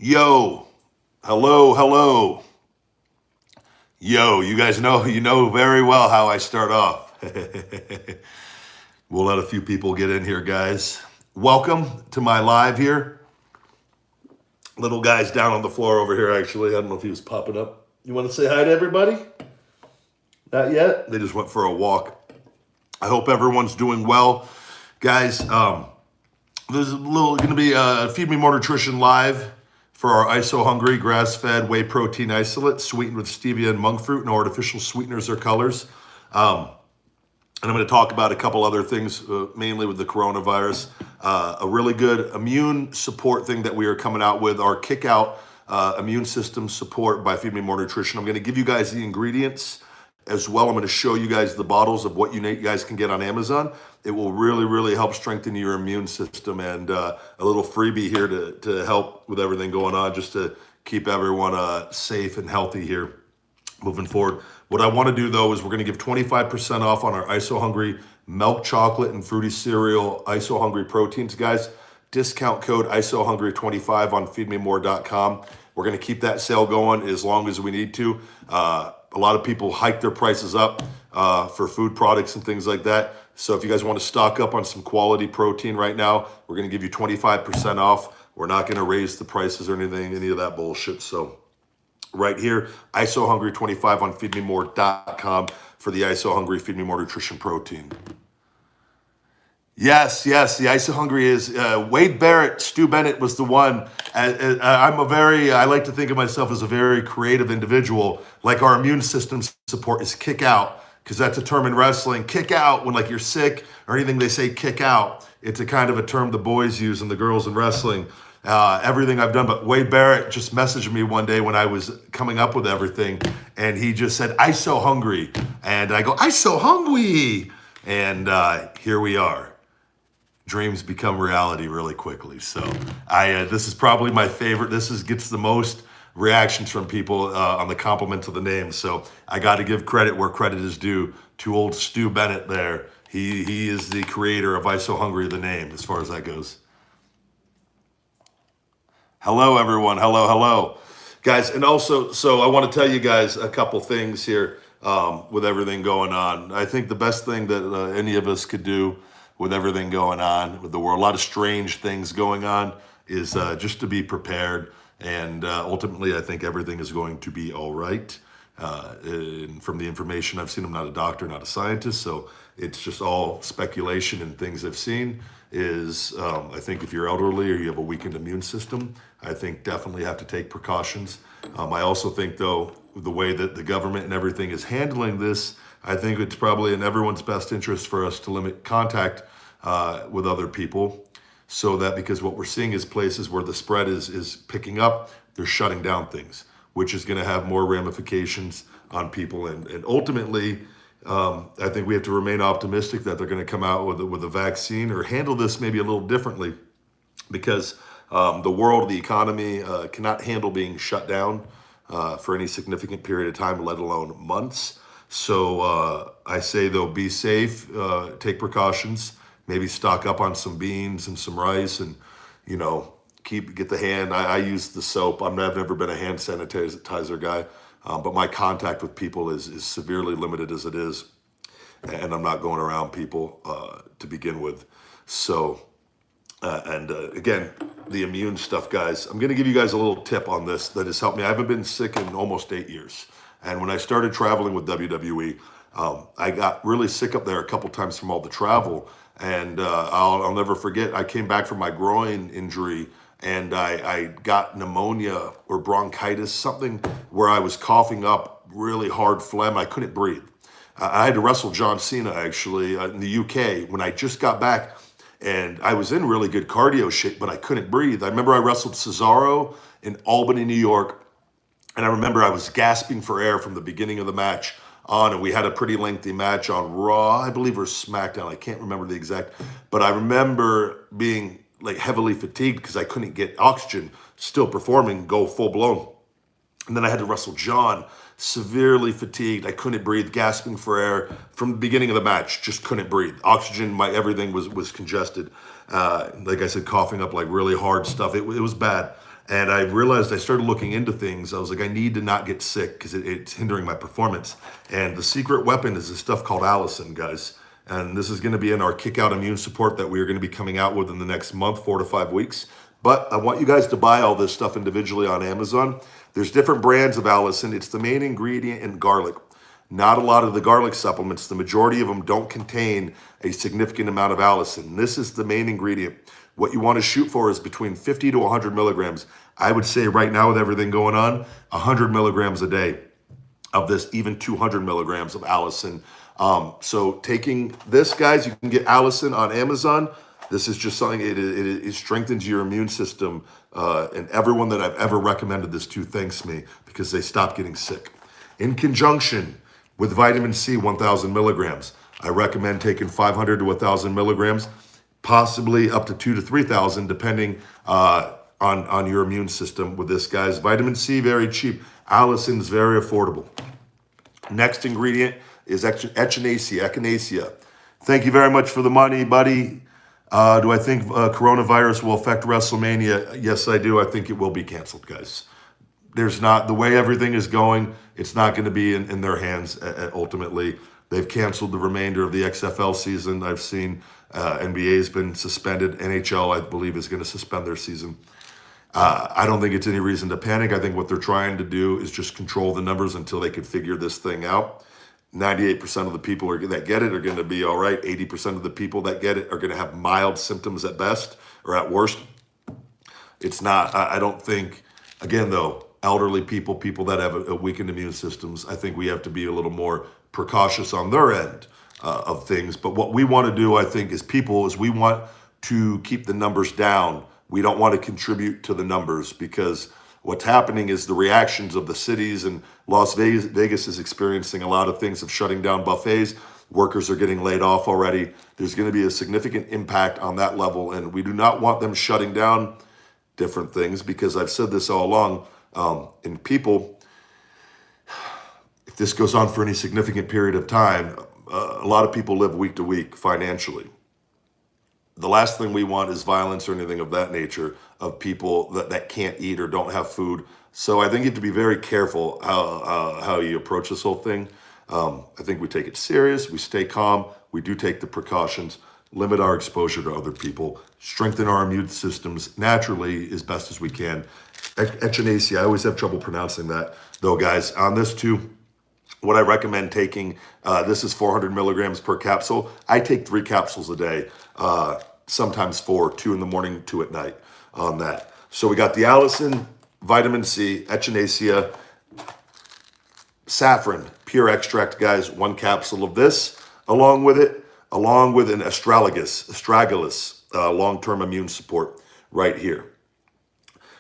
Yo, hello. Yo, you guys know very well how I start off. We'll let a few people get in here, guys. Welcome to my live here. Little guy's down on the floor over here, actually. I don't know if he was popping up. You want to say hi to everybody? Not yet? They just went for a walk. I hope everyone's doing well. Guys, there's going to be Feed Me More Nutrition Live for our ISO Hungry grass-fed whey protein isolate sweetened with stevia and monk fruit, no artificial sweeteners or colors. And I'm going to talk about a couple other things, mainly with the coronavirus. A really good immune support thing that we are coming out with, our Kick Out Immune System Support by Feed Me More Nutrition. I'm going to give you guys the ingredients as well. I'm going to show you guys the bottles of what you guys can get on Amazon. It will really help strengthen your immune system, and a little freebie here to help with everything going on, just to keep everyone safe and healthy here moving forward. What I want to do, though, is we're going to give 25% off on our ISO Hungry milk chocolate and fruity cereal ISO Hungry proteins, guys. Discount code ISO Hungry 25 on feedmemore.com. We're going to keep that sale going as long as we need to. A lot of people hike their prices up for food products and things like that. So if you guys want to stock up on some quality protein right now, we're going to give you 25% off. We're not going to raise the prices or anything, any of that bullshit. So right here, ISO Hungry 25 on feedmemore.com for the ISO Hungry Feed Me More Nutrition Protein. Yes, the ISO Hungry is Wade Barrett. Stu Bennett was the one. I like to think of myself as a very creative individual. Like our immune system support is kick out, because that's a term in wrestling. Kick out when like you're sick or anything, they say kick out. It's a kind of a term the boys use and the girls in wrestling. Everything I've done, but Wade Barrett just messaged me one day when I was coming up with everything, and he just said, ISO Hungry. And I go, ISO Hungry. And here we are. Dreams become reality really quickly. So this is probably my favorite. Gets the most reactions from people on the compliment of the name. So I got to give credit where credit is due to old Stu Bennett there. He is the creator of ISO Hungry, the name, as far as that goes. Hello, everyone. Hello. Guys, and also, so I want to tell you guys a couple things here with everything going on. I think the best thing that any of us could do with everything going on with the world, a lot of strange things going on, is just to be prepared. And ultimately, I think everything is going to be all right. And from the information I've seen, I'm not a doctor, not a scientist, so it's just all speculation and things I've seen. I think if you're elderly or you have a weakened immune system, I think definitely have to take precautions. I also think, though, the way that the government and everything is handling this, I think it's probably in everyone's best interest for us to limit contact with other people, so that, because what we're seeing is places where the spread is picking up, they're shutting down things, which is going to have more ramifications on people. And ultimately, I think we have to remain optimistic that they're going to come out with a vaccine or handle this maybe a little differently, because the world, the economy cannot handle being shut down for any significant period of time, let alone months. So I say, though, be safe, take precautions, maybe stock up on some beans and some rice, and, get the hand. I use the soap. I've never been a hand sanitizer guy, but my contact with people is severely limited as it is, and I'm not going around people to begin with. So, again, the immune stuff, guys, I'm going to give you guys a little tip on this that has helped me. I haven't been sick in almost 8 years. And when I started traveling with WWE, I got really sick up there a couple times from all the travel. And I'll never forget, I came back from my groin injury, and I got pneumonia or bronchitis, something where I was coughing up really hard phlegm. I couldn't breathe. I had to wrestle John Cena, actually, in the UK when I just got back. And I was in really good cardio shape, but I couldn't breathe. I remember I wrestled Cesaro in Albany, New York. And I remember I was gasping for air from the beginning of the match on, and we had a pretty lengthy match on Raw, I believe, or SmackDown. I can't remember the exact, but I remember being like heavily fatigued because I couldn't get oxygen, still performing, go full blown. And then I had to wrestle John, severely fatigued. I couldn't breathe, gasping for air from the beginning of the match, just couldn't breathe. Oxygen, everything was congested. Like I said, coughing up like really hard stuff. It was bad. And I realized I started looking into things. I was like, I need to not get sick because it's hindering my performance. And the secret weapon is this stuff called Allison, guys. And this is going to be in our kick out immune support that we are going to be coming out with in the next month, 4 to 5 weeks. But I want you guys to buy all this stuff individually on Amazon. There's different brands of Allison. It's the main ingredient in garlic. Not a lot of the garlic supplements, the majority of them don't contain a significant amount of Allison. This is the main ingredient. What you want to shoot for is between 50 to 100 milligrams. I would say right now with everything going on, 100 milligrams a day of this, even 200 milligrams of Allison. So taking this, guys, you can get Allison on Amazon. This is just something, it strengthens your immune system. And everyone that I've ever recommended this to thanks me because they stopped getting sick. In conjunction with vitamin C, 1,000 milligrams. I recommend taking 500 to 1,000 milligrams, possibly up to 2,000 to 3,000, depending on your immune system with this, guys. Vitamin C, very cheap. Allison is very affordable. Next ingredient is echinacea. Thank you very much for the money, buddy. Do I think coronavirus will affect WrestleMania? Yes, I do. I think it will be canceled, guys. There's not, the way everything is going, it's not going to be in their hands ultimately. They've canceled the remainder of the XFL season. I've seen NBA has been suspended. NHL, I believe, is going to suspend their season. I don't think it's any reason to panic. I think what they're trying to do is just control the numbers until they can figure this thing out. 98% of the people that get it are going to be all right. 80% of the people that get it are going to have mild symptoms at best or at worst. It's not, I don't think, again, though, elderly people, people that have a weakened immune systems, I think we have to be a little more precautious on their end of things. But what we want to do, I think, as people, is we want to keep the numbers down. We don't want to contribute to the numbers because what's happening is the reactions of the cities, and Las Vegas is experiencing a lot of things of shutting down buffets. Workers are getting laid off already. There's going to be a significant impact on that level, and we do not want them shutting down different things because I've said this all along. And people, if this goes on for any significant period of time, a lot of people live week to week financially. The last thing we want is violence or anything of that nature of people that can't eat or don't have food. So I think you have to be very careful how you approach this whole thing. I think we take it serious. We stay calm. We do take the precautions, limit our exposure to other people, strengthen our immune systems naturally as best as we can. Echinacea, I always have trouble pronouncing that, though, guys. On this too, what I recommend taking, this is 400 milligrams per capsule. I take 3 capsules a day, sometimes 4, 2 in the morning, 2 at night on that. So we got the Allison, vitamin C, echinacea, saffron, pure extract, guys, 1 capsule of this, along with an astragalus, long-term immune support right here.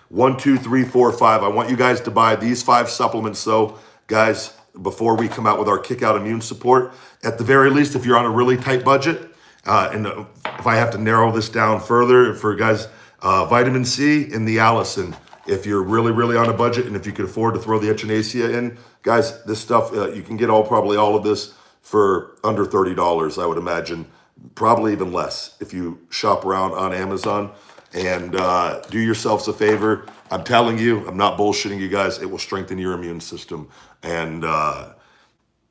1, 2, 3, 4, 5. I want you guys to buy these 5 supplements, though, guys, before we come out with our kick out immune support. At the very least, if you're on a really tight budget, and if I have to narrow this down further for guys, vitamin C and the Allison. If you're really, really on a budget, and if you can afford to throw the echinacea in, guys, this stuff, you can get probably all of this for under $30, I would imagine. Probably even less if you shop around on Amazon. And do yourselves a favor. I'm telling you, I'm not bullshitting you guys. It will strengthen your immune system. And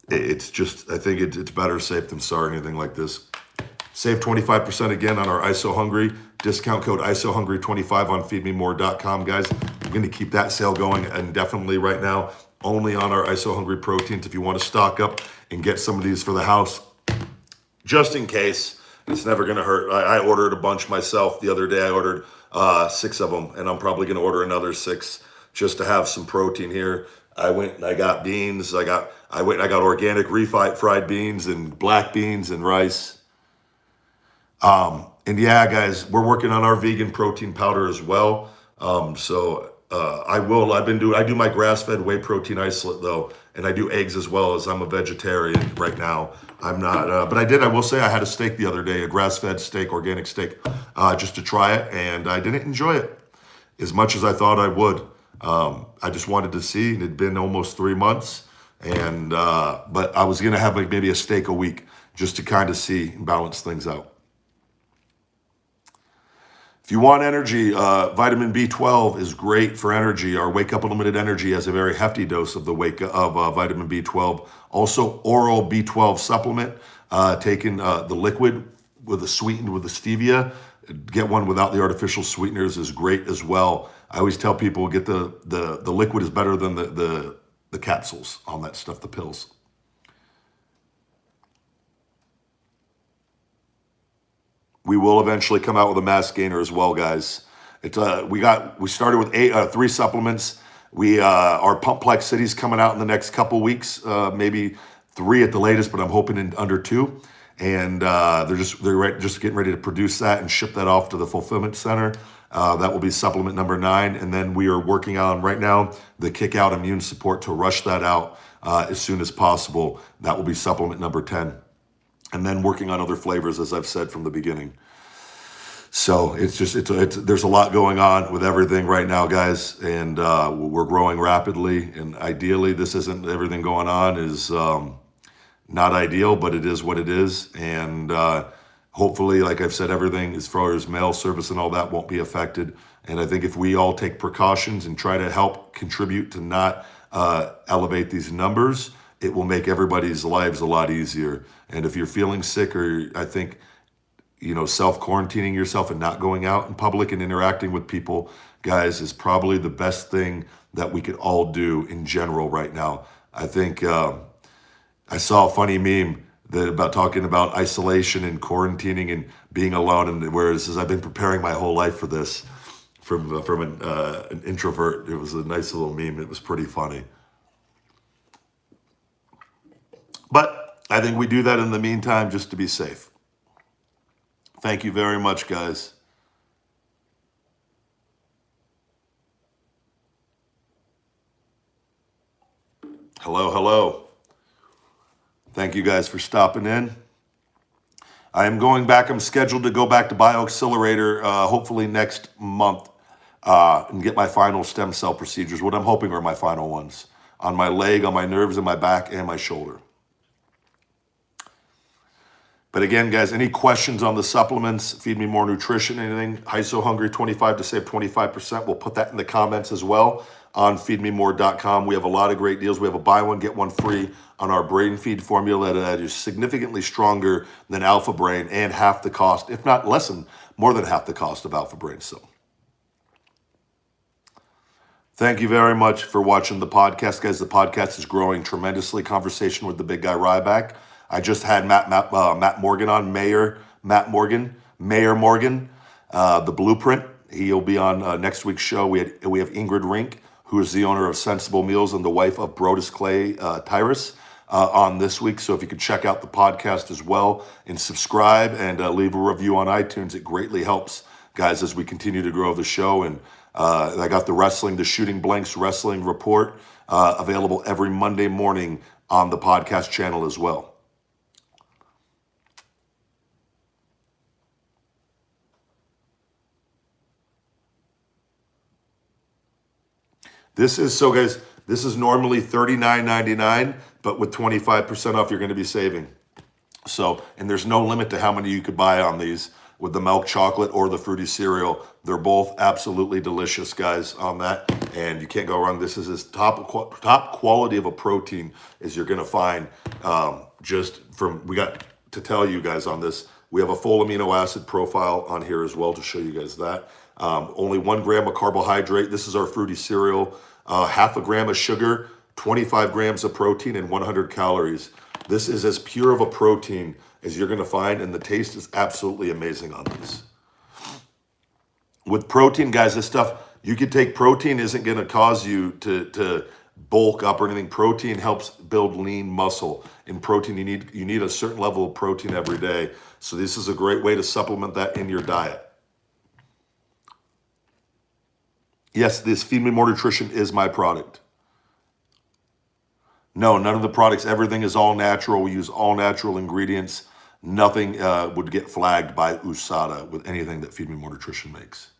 it's just, I think it's better safe than sorry, anything like this. Save 25% again on our ISO Hungry. Discount code ISO Hungry 25 on feedmemore.com, guys. I'm going to keep that sale going indefinitely right now, only on our ISO Hungry proteins. If you want to stock up and get some of these for the house, just in case. It's never going to hurt. I ordered a bunch myself the other day. I ordered 6 of them, and I'm probably going to order another 6 just to have some protein here. I went and I got beans. I went and I got organic refried beans and black beans and rice. And yeah, guys, we're working on our vegan protein powder as well. I do my grass-fed whey protein isolate though, and I do eggs as well, as I'm a vegetarian right now. I'm not, but I will say I had a steak the other day, a grass-fed steak, organic steak, just to try it, and I didn't enjoy it as much as I thought I would. I just wanted to see, it had been almost 3 months, and but I was gonna have like maybe a steak a week just to kind of see and balance things out. If you want energy, vitamin B12 is great for energy. Our Wake Up Unlimited Energy has a very hefty dose of vitamin B12. Also, oral B12 supplement, taking the liquid sweetened with the stevia. Get one without the artificial sweeteners is great as well. I always tell people get the liquid is better than the capsules on that stuff, the pills. We will eventually come out with a mass gainer as well, guys. We started with 3 supplements. Our Pumplex City's coming out in the next couple weeks, maybe 3 at the latest, but I'm hoping in under 2. And they're just getting ready to produce that and ship that off to the fulfillment center. That will be supplement number 9, and then we are working on right now the Kick Out Immune Support to rush that out as soon as possible. That will be supplement number 10. And then working on other flavors, as I've said from the beginning. So there's a lot going on with everything right now, guys, and we're growing rapidly. And ideally, this isn't everything going on is not ideal, but it is what it is. And hopefully, like I've said, everything as far as mail service and all that won't be affected. And I think if we all take precautions and try to help contribute to not elevate these numbers, it will make everybody's lives a lot easier. And if you're feeling sick, or I think, self-quarantining yourself and not going out in public and interacting with people, guys, is probably the best thing that we could all do in general right now. I think I saw a funny meme about talking about isolation and quarantining and being alone, and whereas I've been preparing my whole life for this from an introvert. It was a nice little meme. It was pretty funny. But I think we do that in the meantime just to be safe. Thank you very much, guys. Hello, hello. Thank you guys for stopping in. I am going back. I'm scheduled to go back to BioAccelerator hopefully next month and get my final stem cell procedures. What I'm hoping are my final ones on my leg, on my nerves, and my back, and my shoulder. But again, guys, any questions on the supplements, Feed Me More Nutrition, anything, HISO Hungry 25 to save 25%, we'll put that in the comments as well on feedmemore.com. We have a lot of great deals. We have a buy one, get one free on our brain feed formula that is significantly stronger than Alpha Brain and half the cost, if not less than, more than half the cost of Alpha Brain. So thank you very much for watching the podcast, guys. The podcast is growing tremendously. Conversation with the big guy Ryback. I just had Matt Morgan on, Mayor Morgan, the Blueprint. He'll be on next week's show. We have Ingrid Rink, who is the owner of Sensible Meals and the wife of Brodus Clay Tyrus, on this week. So if you could check out the podcast as well and subscribe and leave a review on iTunes, it greatly helps, guys, as we continue to grow the show. And I got the Shooting Blanks Wrestling Report available every Monday morning on the podcast channel as well. This is normally $39.99, but with 25% off, you're going to be saving. So, and there's no limit to how many you could buy on these with the milk chocolate or the fruity cereal. They're both absolutely delicious, guys, on that. And you can't go wrong. This is as top quality of a protein as you're going to find. We got to tell you guys on this. We have a full amino acid profile on here as well to show you guys that. Only 1 gram of carbohydrate. This is our fruity cereal. Half a gram of sugar, 25 grams of protein, and 100 calories. This is as pure of a protein as you're going to find, and the taste is absolutely amazing on this. With protein, guys, this stuff, you could take protein, isn't going to cause you to bulk up or anything. Protein helps build lean muscle. In protein, you need a certain level of protein every day. So this is a great way to supplement that in your diet. Yes, this Feed Me More Nutrition is my product. No, none of the products, everything is all natural. We use all natural ingredients. Nothing would get flagged by USADA with anything that Feed Me More Nutrition makes.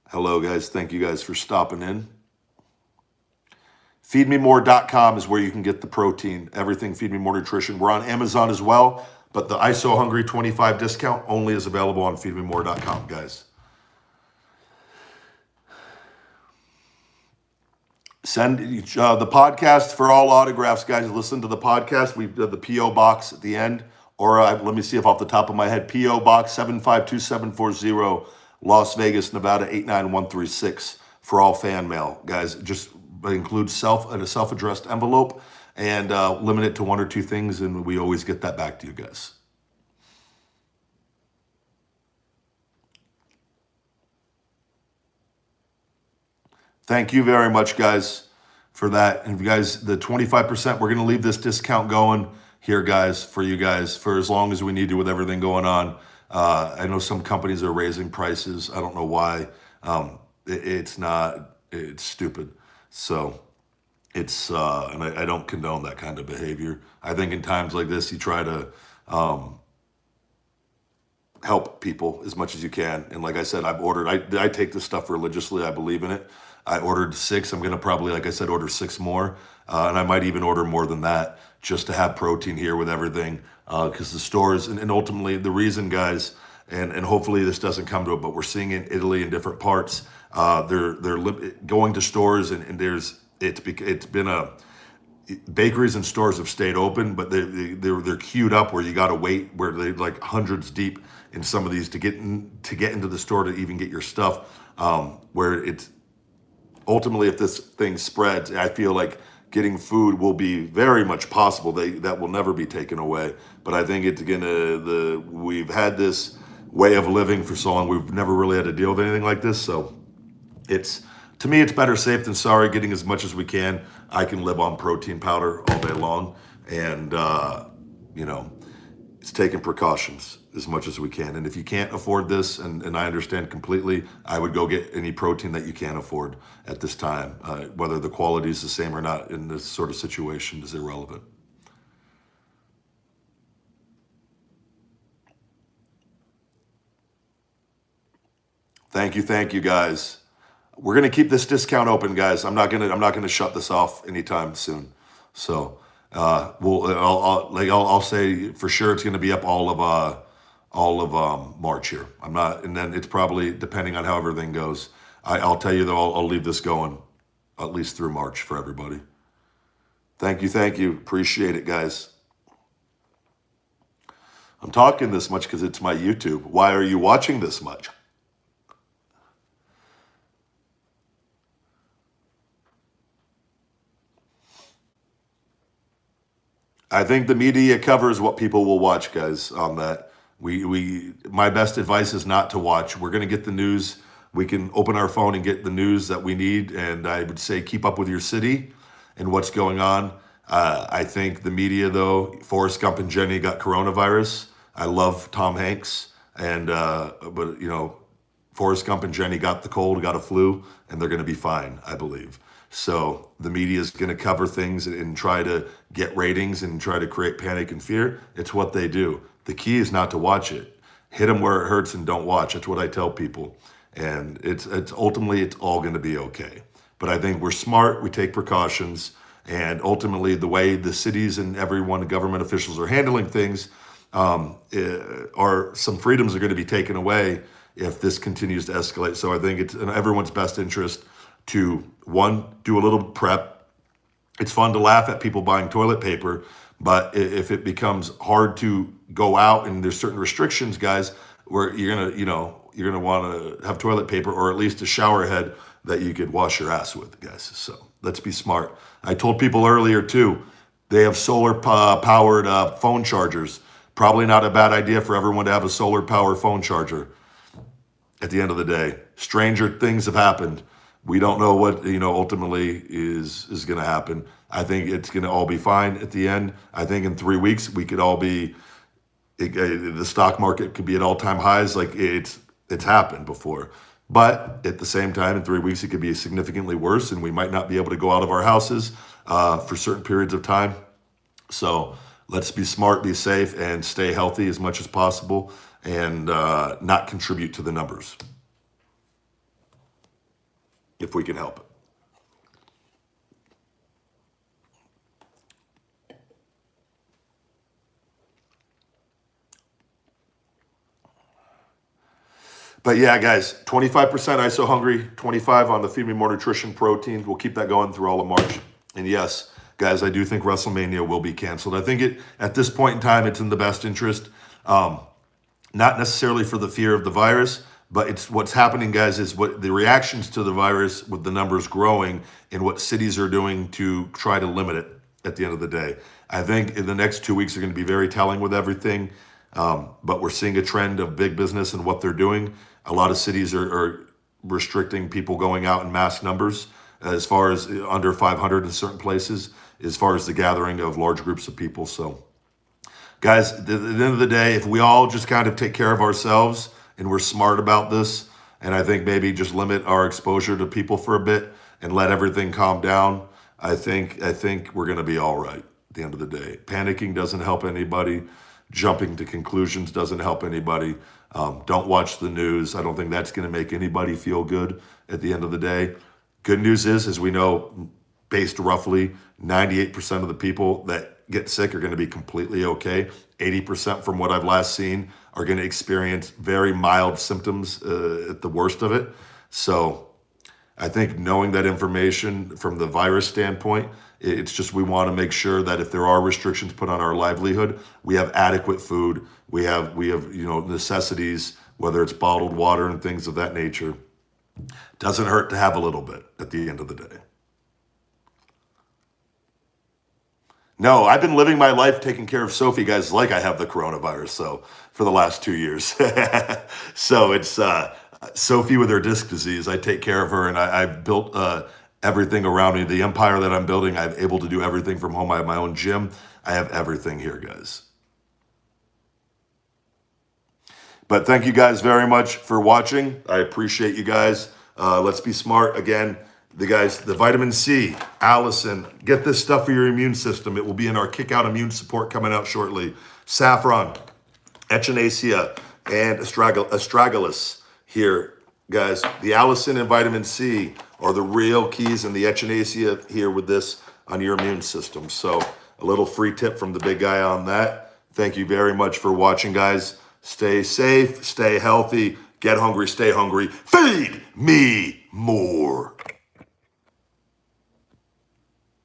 Hello, guys. Thank you guys for stopping in. Feedmemore.com is where you can get the protein, everything Feed Me More Nutrition. We're on Amazon as well, but the ISO Hungry 25 discount only is available on feedmemore.com, guys. Send the podcast for all autographs, guys. Listen to the podcast. We have the P.O. box at the end. Or let me see if off the top of my head, P.O. Box 752740, Las Vegas, Nevada 89136 for all fan mail, guys. Just include a self-addressed envelope and limit it to 1 or 2 things, and we always get that back to you guys. Thank you very much, guys, for that. And guys, the 25%, we're going to leave this discount going here, guys, for you guys for as long as we need to with everything going on. I know some companies are raising prices. I don't know why. It's stupid. So it's, and I don't condone that kind of behavior. I think in times like this, you try to help people as much as you can. And like I said, I take this stuff religiously. I believe in it. I ordered 6. I'm going to probably, like I said, order 6 more. And I might even order more than that just to have protein here with everything. Because the stores, and ultimately the reason, guys, and hopefully this doesn't come to it, but we're seeing in Italy in different parts, they're going to stores and it's been bakeries and stores have stayed open, but they're queued up where you got to wait, where they like hundreds deep in some of these to get into the store to even get your stuff. Where it's ultimately, if this thing spreads, I feel like getting food will be very much possible. That will never be taken away. But I think it's we've had this way of living for so long. We've never really had to deal with anything like this. So to me, it's better safe than sorry. Getting as much as we can. I can live on protein powder all day long, and it's taking precautions as much as we can. And if you can't afford this, and I understand completely, I would go get any protein that you can afford at this time. Whether the quality is the same or not in this sort of situation is irrelevant. Thank you, guys. We're gonna keep this discount open, guys. I'm not gonna shut this off anytime soon. So I'll say for sure it's gonna be up all of March here. I'm not, and then it's probably depending on how everything goes. I'll tell you though, I'll leave this going at least through March for everybody. Thank you. Appreciate it, guys. I'm talking this much because it's my YouTube. Why are you watching this much? I think the media covers what people will watch, guys, on that. My best advice is not to watch. We're going to get the news. We can open our phone and get the news that we need. And I would say keep up with your city and what's going on. I think the media, though, Forrest Gump and Jenny got coronavirus. I love Tom Hanks. But Forrest Gump and Jenny got the cold, got a flu, and they're going to be fine, I believe. So the media is going to cover things and try to get ratings and try to create panic and fear. It's what they do. The key is not to watch it. Hit them where it hurts and don't watch. That's what I tell people. And it's ultimately, it's all going to be okay. But I think we're smart. We take precautions. And ultimately, the way the cities and everyone, the government officials are handling things, some freedoms are going to be taken away if this continues to escalate. So I think it's in everyone's best interest to, one, do a little prep. It's fun to laugh at people buying toilet paper, but if it becomes hard to go out and there's certain restrictions, guys, where you're gonna want to have toilet paper or at least a shower head that you could wash your ass with, guys. So let's be smart. I told people earlier too, they have solar powered phone chargers. Probably not a bad idea for everyone to have a solar powered phone charger. At the end of the day, stranger things have happened. We don't know what ultimately is going to happen. I think it's going to all be fine at the end. I think in 3 weeks we could all be. The stock market could be at all-time highs. Like it's happened before. But at the same time, in 3 weeks it could be significantly worse, and we might not be able to go out of our houses for certain periods of time. So let's be smart, be safe, and stay healthy as much as possible, and not contribute to the numbers if we can help it. But yeah, guys, 25% ISO hungry, 25 on the Feed Me More Nutrition protein. We'll keep that going through all of March. And yes, guys, I do think WrestleMania will be canceled. I think at this point in time, it's in the best interest. Not necessarily for the fear of the virus, but it's what's happening, guys, is what the reactions to the virus with the numbers growing and what cities are doing to try to limit it at the end of the day. I think in the next 2 weeks are going to be very telling with everything. But we're seeing a trend of big business and what they're doing. A lot of cities are restricting people going out in mass numbers, as far as under 500 in certain places, as far as the gathering of large groups of people. So, guys, at the end of the day, if we all just kind of take care of ourselves and we're smart about this, and I think maybe just limit our exposure to people for a bit and let everything calm down, I think we're going to be all right at the end of the day. Panicking doesn't help anybody. Jumping to conclusions doesn't help anybody. Don't watch the news. I don't think that's going to make anybody feel good at the end of the day. Good news is, as we know, based roughly 98% of the people that get sick are going to be completely okay. 80% from what I've last seen are going to experience very mild symptoms at the worst of it. So I think knowing that information from the virus standpoint, it's just we want to make sure that if there are restrictions put on our livelihood, we have adequate food. We have necessities, whether it's bottled water and things of that nature. Doesn't hurt to have a little bit at the end of the day. No, I've been living my life taking care of Sophie, guys, like I have the coronavirus. So for the last 2 years. So it's Sophie with her disc disease. I take care of her, and I've built everything around me. The empire that I'm building, I'm able to do everything from home. I have my own gym. I have everything here, guys. But thank you guys very much for watching. I appreciate you guys. Let's be smart. Again, the vitamin C, Allison, get this stuff for your immune system. It will be in our Kick Out Immune Support coming out shortly. Saffron, Echinacea, and Astragalus here, guys. The Allison and vitamin C are the real keys, and the Echinacea here with this on your immune system. So a little free tip from the big guy on that. Thank you very much for watching, guys. Stay safe, stay healthy, get hungry, stay hungry. Feed me more.